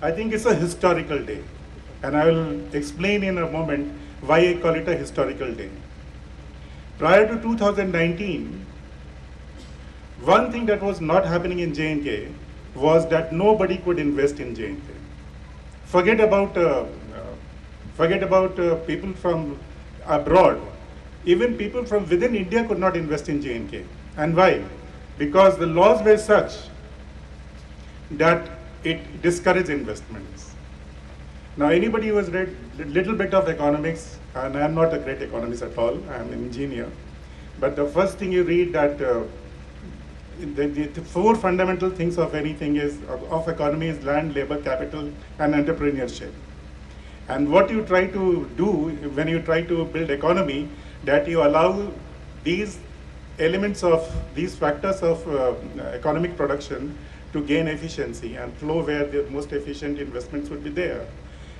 I think it's a historical day, and I will explain in a moment why I call it a historical day. Prior to 2019, one thing that was not happening in J&K was that nobody could invest in J&K. Forget about people from abroad. Even people from within India could not invest in J&K. And why? Because the laws were such that it discouraged investments. Now, anybody who has read a little bit of economics, and I'm not a great economist at all, I'm an engineer, but the first thing you read that the four fundamental things of anything of economy is land, labor, capital, and entrepreneurship. And what you try to do when you try to build economy, that you allow these elements of these factors of economic production to gain efficiency and flow where the most efficient investments would be there.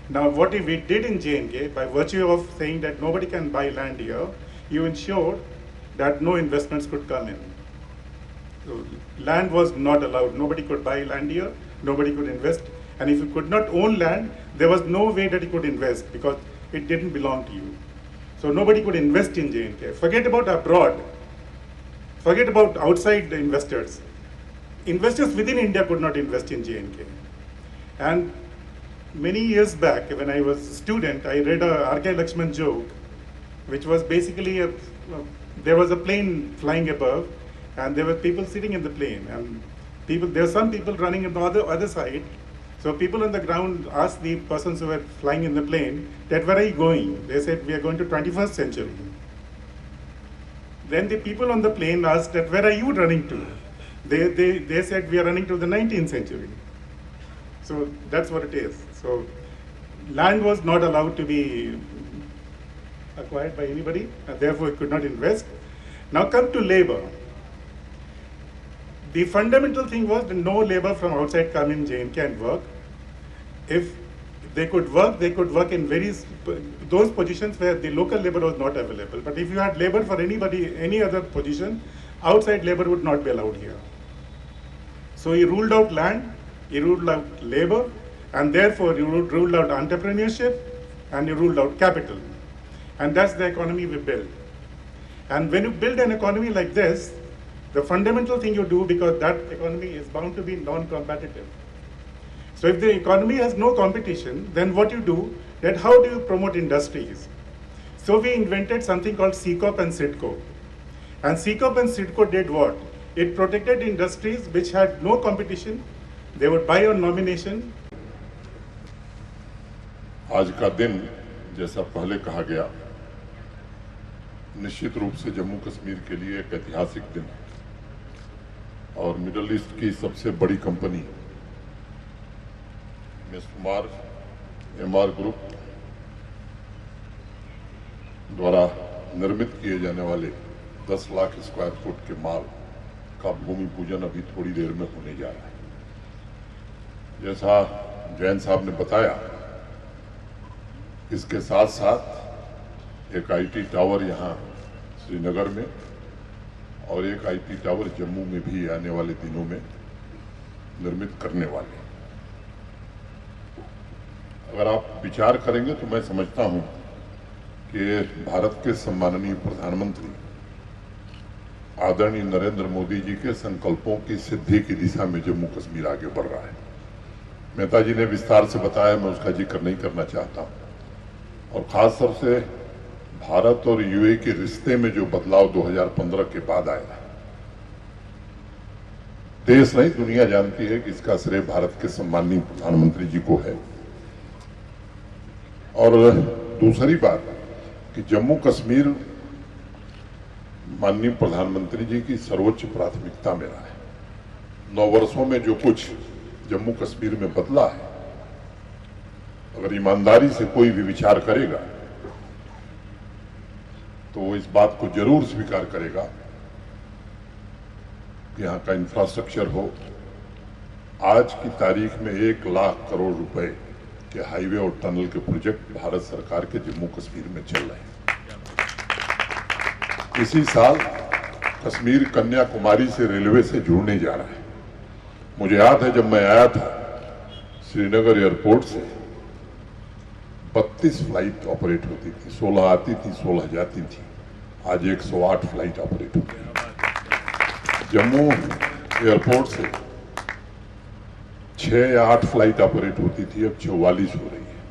Now, what we did in J&K, by virtue of saying that nobody can buy land here, you ensured that no investments could come in. So land was not allowed. Nobody could buy land here, nobody could invest. And if you could not own land, there was no way that you could invest because it didn't belong to you. So nobody could invest in J&K. Forget about abroad. Forget about outside the investors. Investors within India could not invest in J&K. And many years back, when I was a student, I read a R.K. Lakshman joke, which was basically there was a plane flying above, and there were people sitting in the plane, and there were some people running on the other side. So people on the ground asked the persons who were flying in the plane that, where are you going? They said, we are going to 21st century. Then the people on the plane asked that, where are you running to? They said, we are running to the 19th century. So that's what it is. So land was not allowed to be acquired by anybody, and therefore it could not invest. Now come to labor. The fundamental thing was that no labor from outside come in J&K and work. If they could work in those positions where the local labor was not available. But if you had labor for any other position, outside labor would not be allowed here. So he ruled out land, he ruled out labor, and therefore he ruled out entrepreneurship, and he ruled out capital. And that's the economy we built. And when you build an economy like this, the fundamental thing you do, because that economy is bound to be non-competitive. So if the economy has no competition, then what you do, that how do you promote industries? So we invented something called CCOP and CIDCO. And CCOP and CIDCO did what? It protected industries which had no competition. They would buy on nomination. आज का दिन, जैसा पहले कहा गया, निश्चित रूप से जम्मू कश्मीर के लिए एक ऐतिहासिक दिन है और मिडल ईस्ट की सबसे बड़ी कंपनी मेस्मार एमआर ग्रुप द्वारा निर्मित किए जाने वाले 10 लाख स्क्वायर फुट के माल का भूमि पूजन अभी थोड़ी देर में होने जा रहा है। जैसा जैन साहब ने बताया, इसके साथ साथ एक आईटी टावर यहाँ श्रीनगर में और एक आईटी टावर जम्मू में भी आने वाले दिनों में निर्मित करने वाले। अगर आप विचार करेंगे तो मैं समझता हूं कि भारत के सम्माननीय प्रधानमंत्री आदरणीय नरेंद्र मोदी जी के संकल्पों की सिद्धि की दिशा में जम्मू कश्मीर आगे बढ़ रहा है। मेहता जी ने विस्तार से बताया, मैं उसका जिक्र नहीं करना चाहता हूं। और खास तौर से भारत और यूएई के रिश्ते में जो बदलाव 2015 के बाद आया, देश नहीं दुनिया जानती है कि इसका श्रेय भारत के सम्माननीय प्रधानमंत्री जी को है। और दूसरी बात कि जम्मू कश्मीर माननीय प्रधानमंत्री जी की सर्वोच्च प्राथमिकता में रहा है। 9 वर्षों में जो कुछ जम्मू कश्मीर में बदला है, अगर ईमानदारी से कोई भी विचार करेगा तो वो इस बात को जरूर स्वीकार करेगा कि यहाँ का इंफ्रास्ट्रक्चर हो। आज की तारीख में 1 लाख करोड़ रुपए के हाईवे और टनल के प्रोजेक्ट भारत सरकार के जम्मू कश्मीर में चल रहे हैं। इसी साल कश्मीर कन्याकुमारी से रेलवे से जुड़ने जा रहा है। मुझे याद है जब मैं आया था श्रीनगर एयरपोर्ट से 32 फ्लाइट ऑपरेट होती थी, 16 आती थी, 16 जाती थी। आज 108 फ्लाइट ऑपरेट होती है। जम्मू एयरपोर्ट से 6 या 8 फ्लाइट ऑपरेट होती थी, अब 44 हो रही है।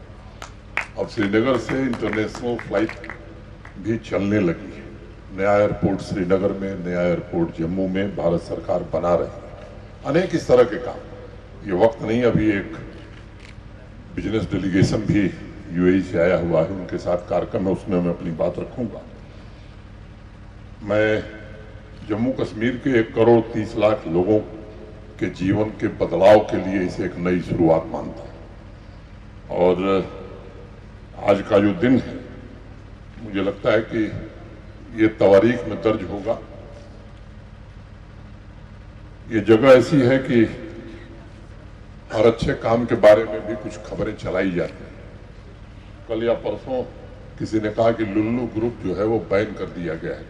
अब श्रीनगर से इंटरनेशनल फ्लाइट भी चलने लगी है। नया एयरपोर्ट श्रीनगर में, नया एयरपोर्ट जम्मू में भारत सरकार बना रही है। अनेक इस तरह के काम। ये वक्त नहीं, अभी एक बिजनेस डेलीगेशन भी यूएई से आया हुआ है, उनके साथ कार्यक्रम है, उसमें मैं अपनी बात रखूंगा। मैं जम्मू कश्मीर के 1 करोड़ 30 लाख लोगों के जीवन के बदलाव के लिए इसे एक नई शुरुआत मानता हूं। और आज का जो दिन है, मुझे लगता है कि ये तवारीख में दर्ज होगा। ये जगह ऐसी है कि हर अच्छे काम के बारे में भी कुछ खबरें चलाई जाती हैं। कल या परसों किसी ने कहा कि लुल्लू ग्रुप जो है वो बैन कर दिया गया है।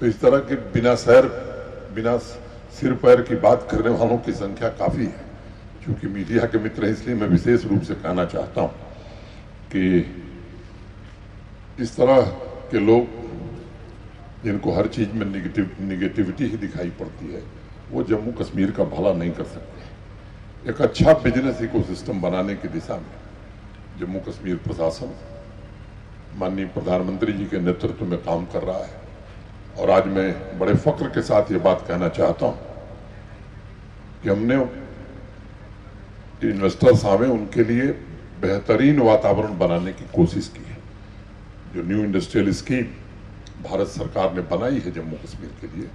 तो इस तरह के बिना सिर पैर की बात करने वालों की संख्या काफी है। क्योंकि मीडिया के मित्र हैं, इसलिए मैं विशेष रूप से कहना चाहता हूं कि इस तरह के लोग जिनको हर चीज में निगेटिविटी ही दिखाई पड़ती है, वो जम्मू कश्मीर का भला नहीं कर सकते। एक अच्छा बिजनेस इकोसिस्टम बनाने की दिशा में जम्मू कश्मीर प्रशासन माननीय प्रधानमंत्री जी के नेतृत्व में काम कर रहा है। और आज मैं बड़े फक्र के साथ ये बात कहना चाहता हूं कि हमने इन्वेस्टर्स आवे, उनके लिए बेहतरीन वातावरण बनाने की कोशिश की है। जो न्यू इंडस्ट्रियल स्कीम भारत सरकार ने बनाई है जम्मू कश्मीर के लिए,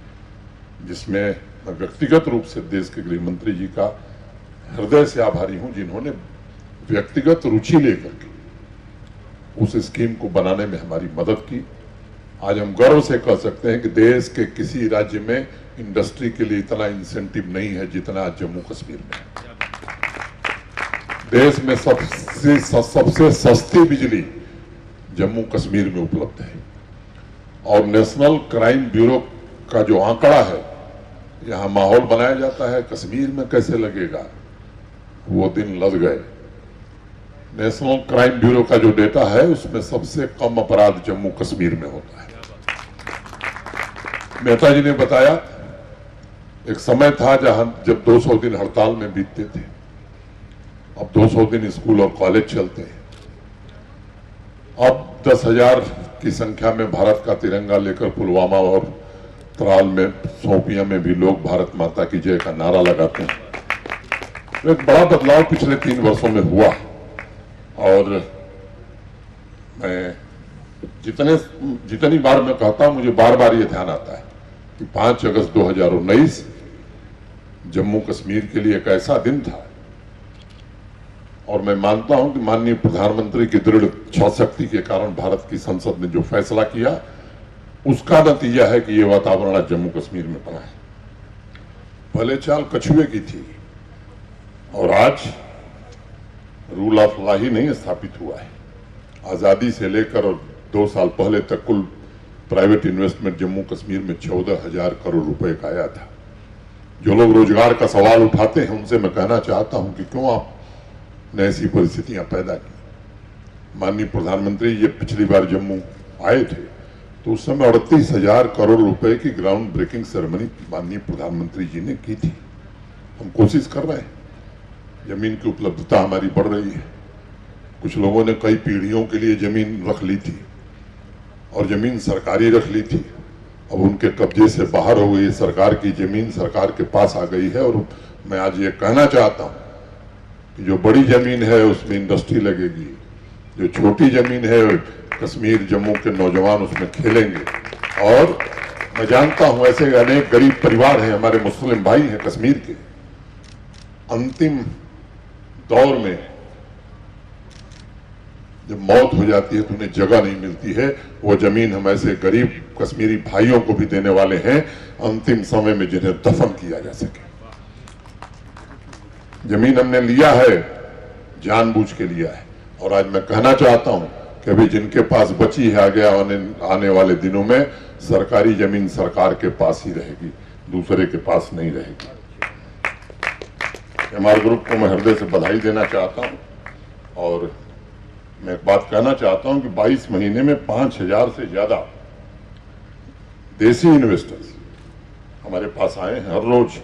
जिसमें मैं व्यक्तिगत रूप से देश के गृह मंत्री जी का हृदय से आभारी हूं, जिन्होंने व्यक्तिगत रुचि लेकर के उस स्कीम को बनाने में हमारी मदद की। आज हम गर्व से कह सकते हैं कि देश के किसी राज्य में इंडस्ट्री के लिए इतना इंसेंटिव नहीं है जितना आज जम्मू कश्मीर में है। देश में सबसे सस्ती बिजली जम्मू कश्मीर में उपलब्ध है। और नेशनल क्राइम ब्यूरो का जो आंकड़ा है, यहां माहौल बनाया जाता है कश्मीर में कैसे लगेगा, वो दिन लद गए। नेशनल क्राइम ब्यूरो का जो डेटा है, उसमें सबसे कम अपराध जम्मू कश्मीर में होता है। मेहता जी ने बताया, एक समय था जब 200 दिन हड़ताल में बीतते थे, अब 200 दिन स्कूल और कॉलेज चलते हैं। अब 10,000 की संख्या में भारत का तिरंगा लेकर पुलवामा और त्राल में, सोपिया में भी लोग भारत माता की जय का नारा लगाते हैं। तो एक बड़ा बदलाव पिछले 3 वर्षों में हुआ। और मैं जितनी बार मैं कहता हूं, मुझे बार बार ये ध्यान आता है कि 5 अगस्त 2019 जम्मू कश्मीर के लिए एक ऐसा दिन था। और मैं मानता हूं कि माननीय प्रधानमंत्री की दृढ़ इच्छा शक्ति के कारण भारत की संसद ने जो फैसला किया, उसका नतीजा है कि यह वातावरण आज जम्मू कश्मीर में बना है। पहले चाल कछुए की थी और आज रूल ऑफ लॉ ही नहीं स्थापित हुआ है। आजादी से लेकर और 2 साल पहले तक कुल प्राइवेट इन्वेस्टमेंट जम्मू कश्मीर में 14,000 करोड़ रुपए का आया था। जो लोग रोजगार का सवाल उठाते हैं, उनसे मैं कहना चाहता हूं कि क्यों आपने ऐसी परिस्थितियां पैदा की। माननीय प्रधानमंत्री ये पिछली बार जम्मू आए थे, तो उस समय 38,000 करोड़ रुपए की ग्राउंड ब्रेकिंग सेरेमनी माननीय प्रधानमंत्री जी ने की थी। हम कोशिश कर रहे हैं, जमीन की उपलब्धता हमारी बढ़ रही है। कुछ लोगों ने कई पीढ़ियों के लिए जमीन रख ली थी और जमीन सरकारी रख ली थी, अब उनके कब्जे से बाहर हो गई। सरकार की जमीन सरकार के पास आ गई है। और मैं आज ये कहना चाहता हूं कि जो बड़ी जमीन है उसमें इंडस्ट्री लगेगी, जो छोटी जमीन है कश्मीर जम्मू के नौजवान उसमें खेलेंगे। और मैं जानता हूं ऐसे अनेक गरीब परिवार हैं, हमारे मुस्लिम भाई हैं कश्मीर के, अंतिम दौर में जब मौत हो जाती है तो उन्हें जगह नहीं मिलती है। वो जमीन हम ऐसे गरीब कश्मीरी भाइयों को भी देने वाले हैं अंतिम समय में, जिन्हें दफन किया जा सके। जमीन हमने लिया है, जानबूझ के लिया है। और आज मैं कहना चाहता हूं कि अभी जिनके पास बची है, आने वाले दिनों में सरकारी जमीन सरकार के पास ही रहेगी, दूसरे के पास नहीं रहेगी। एमआर ग्रुप को मैं हृदय से बधाई देना चाहता हूं और मैं एक बात कहना चाहता हूं कि 22 महीने में 5000 से ज्यादा देसी इन्वेस्टर्स हमारे पास आए हैं। हर रोज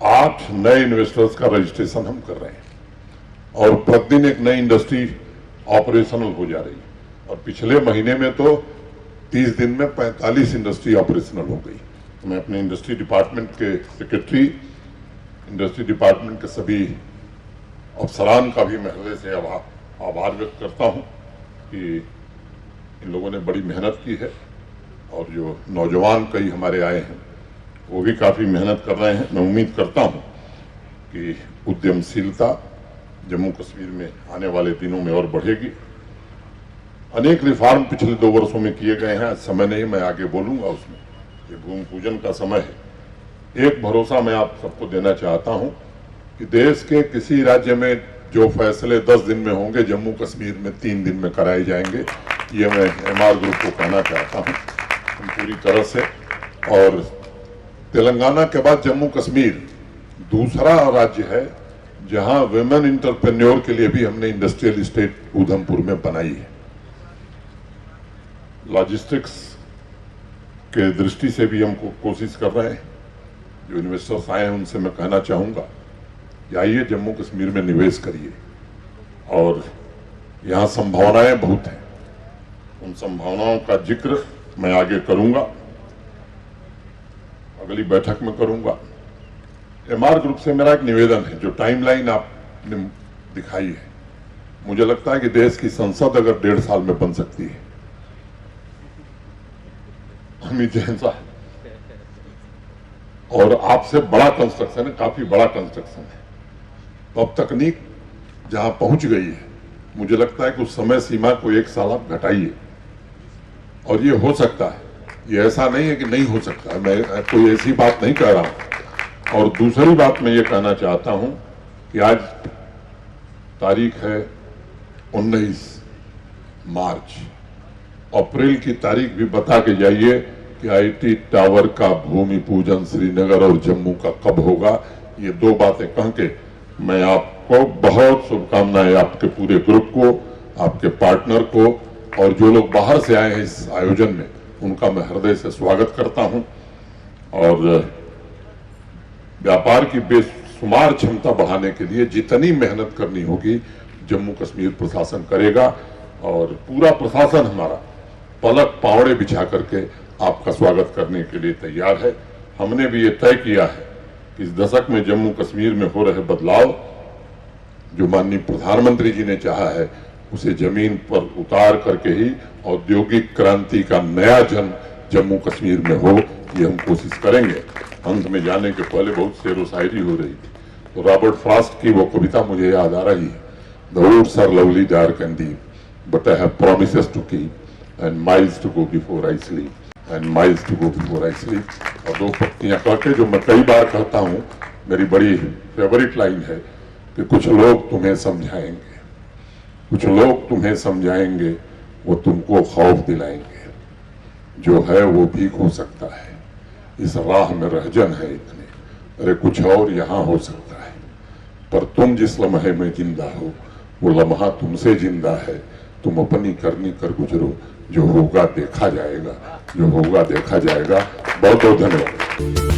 8 नए इन्वेस्टर्स का रजिस्ट्रेशन हम कर रहे हैं और प्रतिदिन एक नई इंडस्ट्री ऑपरेशनल हो जा रही है और पिछले महीने में तो 30 दिन में 45 इंडस्ट्री ऑपरेशनल हो गई। तो मैं अपने इंडस्ट्री डिपार्टमेंट के सेक्रेटरी, इंडस्ट्री डिपार्टमेंट के सभी अफसरान का भी मैं हृदय से आभार व्यक्त करता हूं कि इन लोगों ने बड़ी मेहनत की है और जो नौजवान कई हमारे आए हैं वो भी काफ़ी मेहनत कर रहे हैं। मैं उम्मीद करता हूं कि उद्यमशीलता जम्मू कश्मीर में आने वाले दिनों में और बढ़ेगी। अनेक रिफॉर्म पिछले 2 वर्षों में किए गए हैं, समय नहीं, मैं आगे बोलूंगा उसमें। ये भूमि पूजन का समय है। एक भरोसा मैं आप सबको देना चाहता हूं कि देश के किसी राज्य में जो फैसले 10 दिन में होंगे, जम्मू कश्मीर में 3 दिन में कराए जाएंगे। ये मैं एमआर ग्रुप को कहना चाहता हूं पूरी तरह से। और तेलंगाना के बाद जम्मू कश्मीर दूसरा राज्य है जहां वुमेन इंटरप्रेन्योर के लिए भी हमने इंडस्ट्रियल एस्टेट उधमपुर में बनाई है। लॉजिस्टिक्स के दृष्टि से भी हम कोशिश कर रहे हैं। जो इन्वेस्टर्स आए हैं उनसे मैं कहना चाहूंगा कि आइए जम्मू कश्मीर में निवेश करिए और यहाँ संभावनाएं बहुत हैं। उन संभावनाओं का जिक्र मैं आगे करूंगा, अगली बैठक में करूंगा। एमआर ग्रुप से मेरा एक निवेदन है, जो टाइमलाइन आपने दिखाई है, मुझे लगता है कि देश की संसद अगर 1.5 साल में बन सकती है, अमित जैन साहब, और आपसे बड़ा कंस्ट्रक्शन है, काफी बड़ा कंस्ट्रक्शन है, तो अब तकनीक जहां पहुंच गई है, मुझे लगता है कि उस समय सीमा को 1 साल आप घटाइए और ये हो सकता है। ये ऐसा नहीं है कि नहीं हो सकता है, मैं कोई ऐसी बात नहीं कह रहा हूं। और दूसरी बात मैं ये कहना चाहता हूं कि आज तारीख है 19 मार्च, अप्रैल की तारीख भी बता के जाइए कि आईटी टावर का भूमि पूजन श्रीनगर और जम्मू का कब होगा। ये 2 बातें कह के मैं आपको बहुत शुभकामनाएं, आपके पूरे ग्रुप को, आपके पार्टनर को और जो लोग बाहर से आए हैं इस आयोजन में, उनका मैं हृदय से स्वागत करता हूं। और व्यापार की बेशुमार क्षमता बढ़ाने के लिए जितनी मेहनत करनी होगी जम्मू कश्मीर प्रशासन करेगा और पूरा प्रशासन हमारा पलक पावड़े बिछा करके आपका स्वागत करने के लिए तैयार है। हमने भी ये तय किया है कि इस दशक में जम्मू कश्मीर में हो रहे बदलाव, जो माननीय प्रधानमंत्री जी ने चाहा है, उसे जमीन पर उतार करके ही औद्योगिक क्रांति का नया जन्म जम्मू कश्मीर में हो, ये हम कोशिश करेंगे। अंत में जाने के पहले बहुत शेरो शायरी हो रही थी, तो रॉबर्ट फ्रॉस्ट की वो कविता मुझे याद आ रही है, the woods are lovely dark and deep, but I have promises to keep and miles to go before I sleep, and miles to go before I sleep. और 2 पत्तियां कहके जो मैं कई बार कहता हूं, मेरी बड़ी फेवरेट लाइन है कि कुछ लोग तुम्हें समझाएंगे, कुछ लोग तुम्हें समझाएंगे, वो तुमको खौफ दिलाएंगे, जो है वो भीख हो सकता है, इस राह में रहजन है इतने, अरे कुछ और यहाँ हो सकता है, पर तुम जिस लम्हे में जिंदा हो वो लम्हा तुमसे जिंदा है, तुम अपनी करनी कर गुजरो, जो होगा देखा जाएगा, जो होगा देखा जाएगा। बहुत बहुत धन्यवाद।